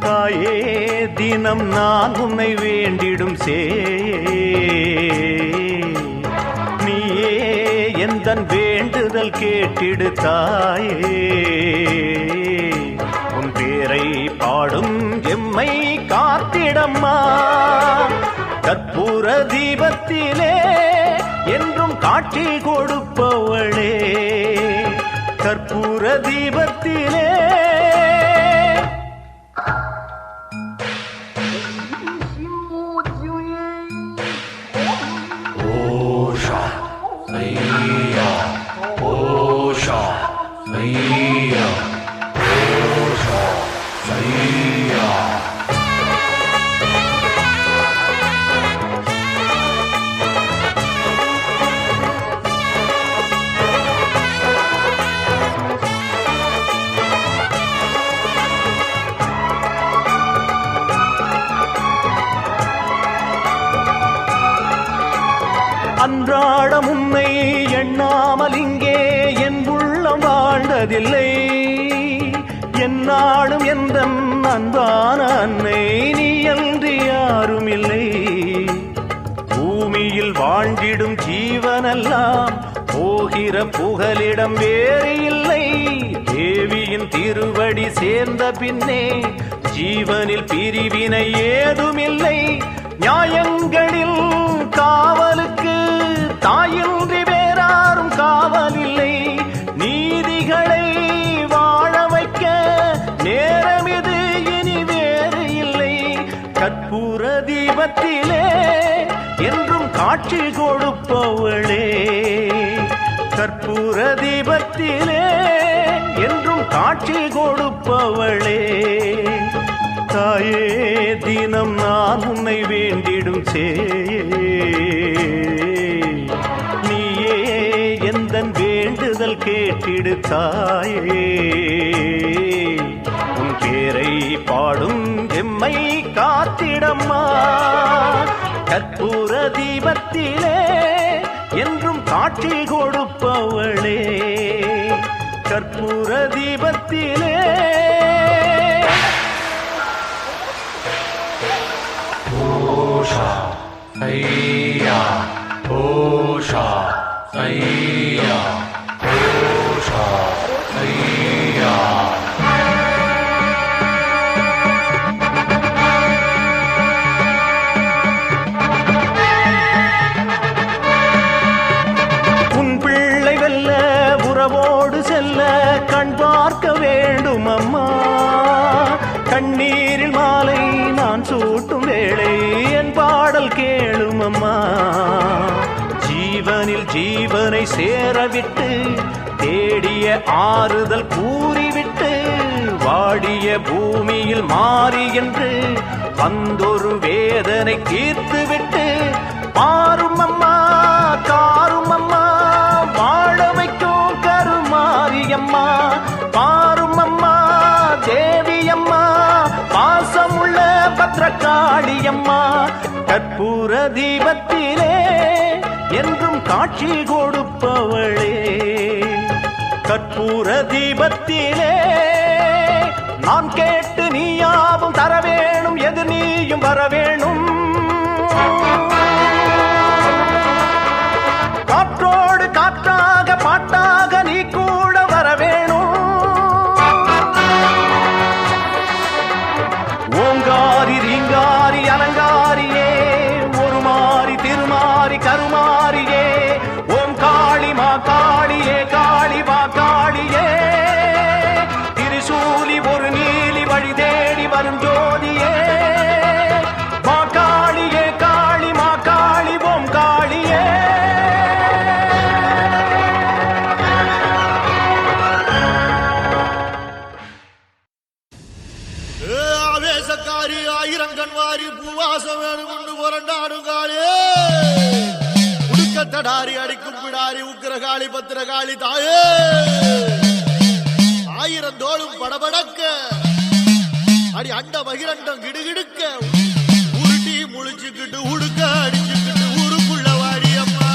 தாயே தினம் நான் உன்னை வேண்டிடும் நீயே எந்தன் வேண்டுதல் கேட்டிடு தாயே. உன் பேரை பாடும் எம்மை காத்திடம்மா. கற்பூர தீபத்திலே என்றும் காட்சி கொடுப்பவளே. கற்பூர தீபத்திலே அன்றாடம் உன்னை எண்ணாமல் இங்கே என் உள்ளம் வாழ்ந்ததில்லை. என்னாலும் எந்த அன்பான அன்னை நீ அன்றி யாரும் இல்லை. பூமியில் வாழ்ந்திடும் ஜீவனெல்லாம் போகிற புகலிடம் வேறு இல்லை. தேவியின் திருவடி சேர்ந்த பின்னே ஜீவனில் பிரிவினை ஏதுமில்லை. நியாயங்களில் காவலுக்கு தாயின்றி வேறாரும் காவலில்லை. நீதிகளை வாழ வைக்க நேரம் இது இனி வேறு இல்லை. கற்பூர தீபத்திலே என்றும் காட்சி கொடுப்பவளே. கற்பூர தீபத்திலே என்றும் காட்சி கொடுப்பவளே. தாயே தினம் நான் உன்னை வேண்டிடும் நீயே எந்தன் வேண்டுதல் கேட்டிடு தாயே. உன் பேரை பாடும் எம்மை காத்திடம்மா. கற்பூர தீபத்திலே என்றும் காட்சி கொடுப்பவளே. கற்பூர தீபத்திலே ஐயா ஓஷா ஐயா ஓஷா ஐயா. உன் பிள்ளை வெல்ல உறவோடு செல்ல கண் பார்க்க வேண்டும் அம்மா. கண்ணீரில் மாலை நான் சூட்டும் வேளை என் பாடல் கேளும் அம்மா. ஜீவனில் ஜீவனை சேரவிட்டு தேடிய ஆறுதல் கூறிவிட்டு வாடிய பூமியில் மாறி என்று வந்தொரு வேதனை தீர்த்துவிட்டு மாறும் அம்மா காரும் அம்மா வாழ வைக்கும் கருமாரியம்மா. பாரும் அம்மா தேவியம்மா பாசமுள்ள பத்ரகாளியம்மா. கற்பூர தீபத்திலே என்றும் காட்சி கொடுப்பவளே. கற்பூர தீபத்திலே நான் கேட்டு நீயாவும் தர வேணும். எது நீயும் வர வேணும். காற்றோடு காற்றாக பாட்டாக நீ கூட வர வேணும். ஓங்காரி ரீங்காரி அலங்காரியே ஒரு மாறி திருமாறி கருமாரியே. ஓம் காளி மா காளியே காளி மா காளியே. திரிசூலி ஒரு நீலி வழி தேடி வரும் ஜோதியே. மா காளியே காளி மா காளி ஓம் காளியே. ஆவேசக்காரி ஆயிரங்கன்வாரி பூவாசம் வேணும் கொண்டு புரண்டாடுங்காலே. உடுக்கத்தடாரி அடிக்கும் பிடாரி உக்கிரகாளி பத்திரகாளி தாயே. ஆயிரம் தோளும் படபடக்க அடி அண்ட பகிரண்டம் கிடுகிடுக்க உருட்டி முழிச்சுக்கிட்டு உடுக்க அடிச்சுக்கிட்டு ஊருக்குள்ள வாடியம்மா.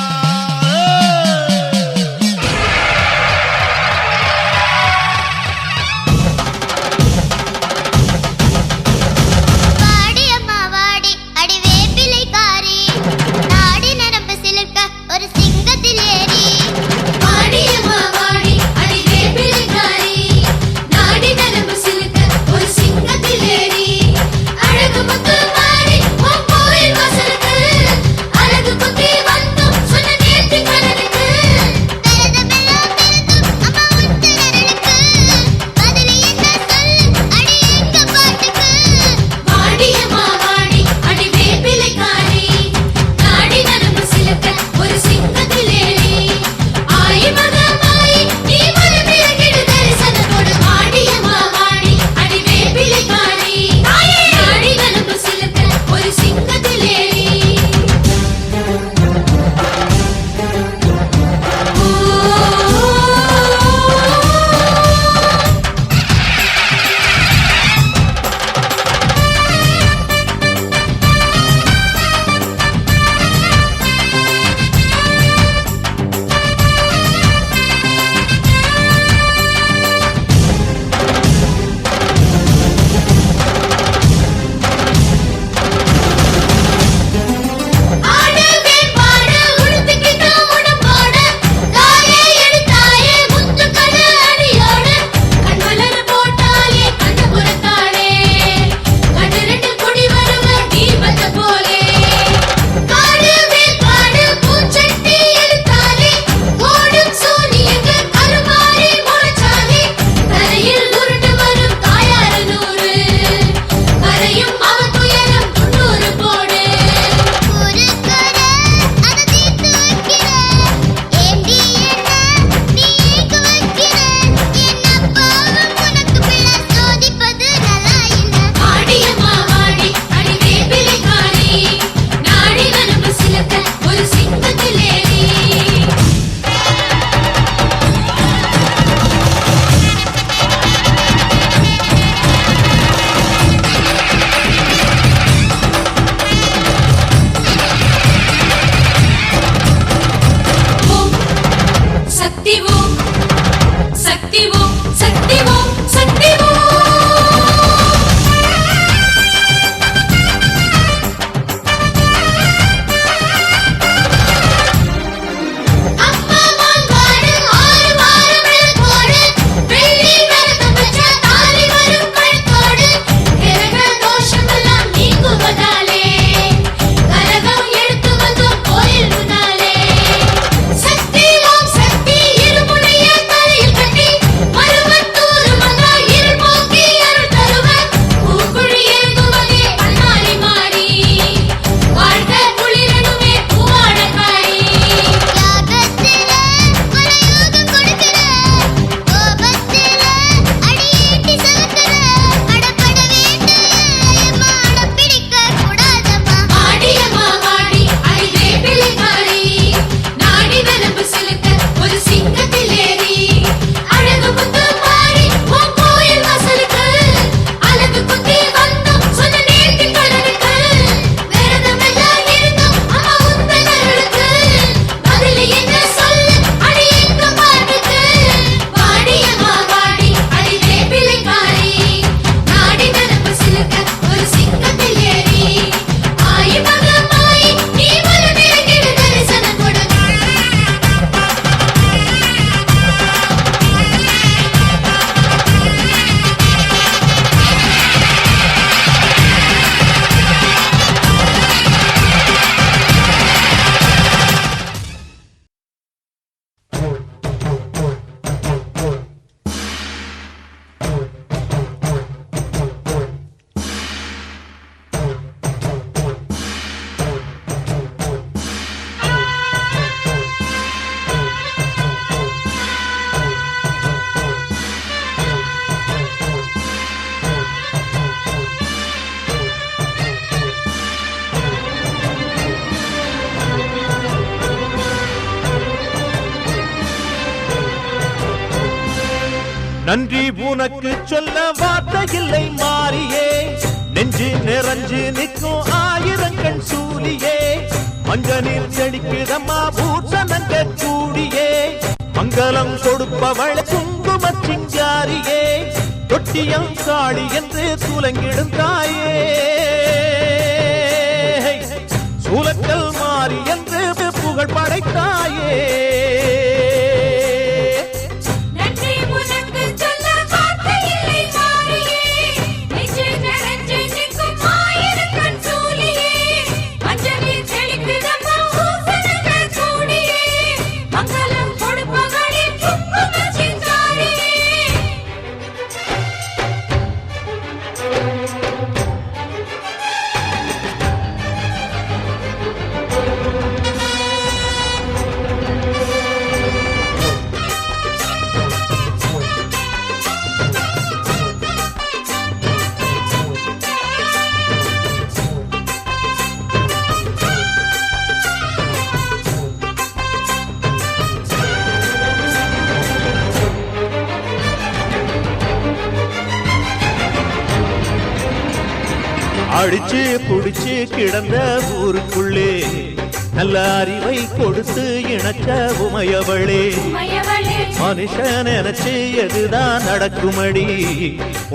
நன்றி உனக்கு சொல்ல வார்த்தை இல்லை மாறியே, நெஞ்சு நிறைஞ்சு நிற்கும் ஆயிரங்கள் சூலியே, மஞ்ச நீர் செடிக்குதம்மா பூசணங்க கூடியே, மங்களம் கொடுப்பவள் குங்கும சிங்காரியே, தொட்டியம் காளி என்று துலங்கிடும் தாயே, சூலக்கல் மாறி என்று புகழ் படைத்தாயே. அடிச்சு புடிச்சு கிடந்த ஊருக்குள்ளே நல்ல அறிவை கொடுத்து இணைச்ச உமையவளே, மனுஷன் நினைச்சு எதுதான் நடக்குமடி,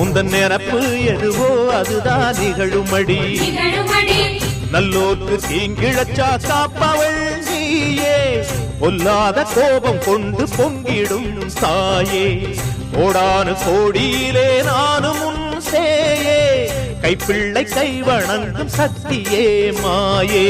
உந்தன் நிரப்பு எதுவோ அதுதான் நிகழுமடி, நல்லோர்க்கு தீங்கிழச்சா காப்பவள் நீயே, பொல்லாத கோபம் கொண்டு பொங்கிடும் தாயே, கோடானு கோடியிலே நானும் உன் சேயே, கைப்பிள்ளை கை வணங்கும் சக்தியே மாயே,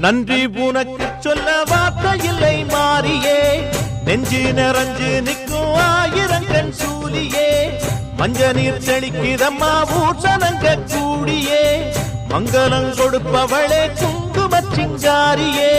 நன்றி உனக்கு சொல்ல வார்த்தை இல்லை மாறியே, நெஞ்சு நிறைஞ்சு நிற்கும் ஆயிரங்கண் சூலியே, மஞ்ச நீர் செழிக்குதம்மா பூசணங்க கூடியே, மங்களம் கொடுப்பவளே குங்கும சிங்காரியே.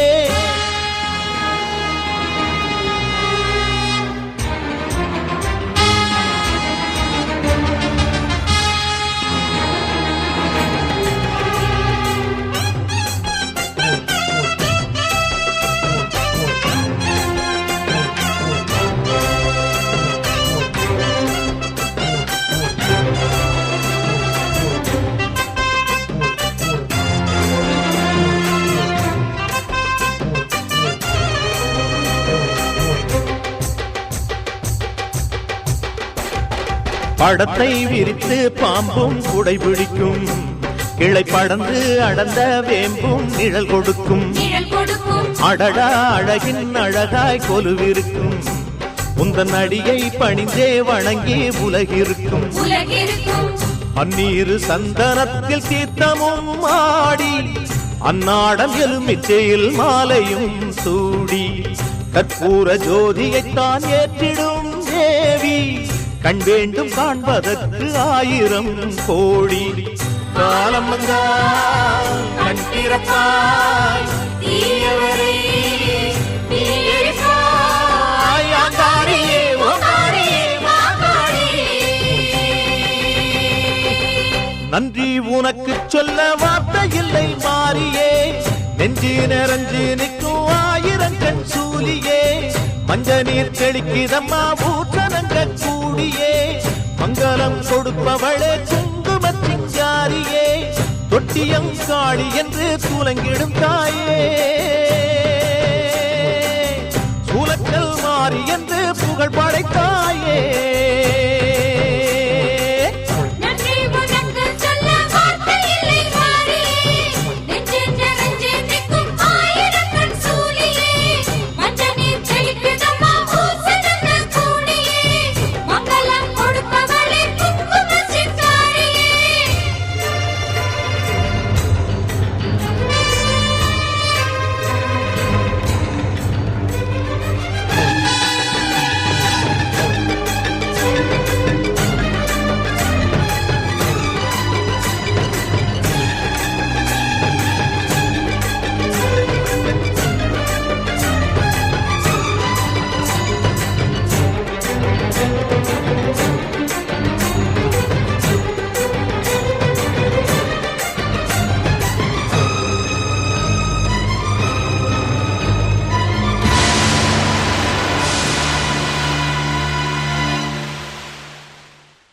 படத்தை விரித்து பாம்பும் குடை பிடிக்கும், கிளை படந்து அடர்ந்த வேம்பும் நிழல் கொடுக்கும், அடடா அழகின் அழகாய் கொலுவிருக்கும், உந்தன் அடியை பணிந்தே வணங்கி உலகிருக்கும், பன்னீரு சந்தனத்தில் தீர்த்தமும் ஆடி, அந்நாடம் எலுமிச்சையில் மாலையும் சூடி, கற்பூர ஜோதியைத்தான் ஏற்றிடும் தேவி, கண் வேண்டும் காண்பதற்கு ஆயிரம் கோடி, காலம் வந்தால் கண் திறப்பாய் தீயவரே நீ எரிப்பாய், ஆங்காரியே ஓங்காரியே மாங்காரியே. நன்றி உனக்கு சொல்ல வார்த்தை இல்லை மாறியே, நெஞ்சு நிறைஞ்சு நிற்கும் ஆயிரங்கண் சூலியே, மஞ்ச நீர் செழிக்குதம்மா பூசணங்க கூடியே, மங்களம் கொடுப்பவளே குங்கும சிங்காரியே, தொட்டியம் காளி என்று துலங்கிடும் தாயே, சூலக்கல் மாறி என்று புகழ் படைத்தாயே.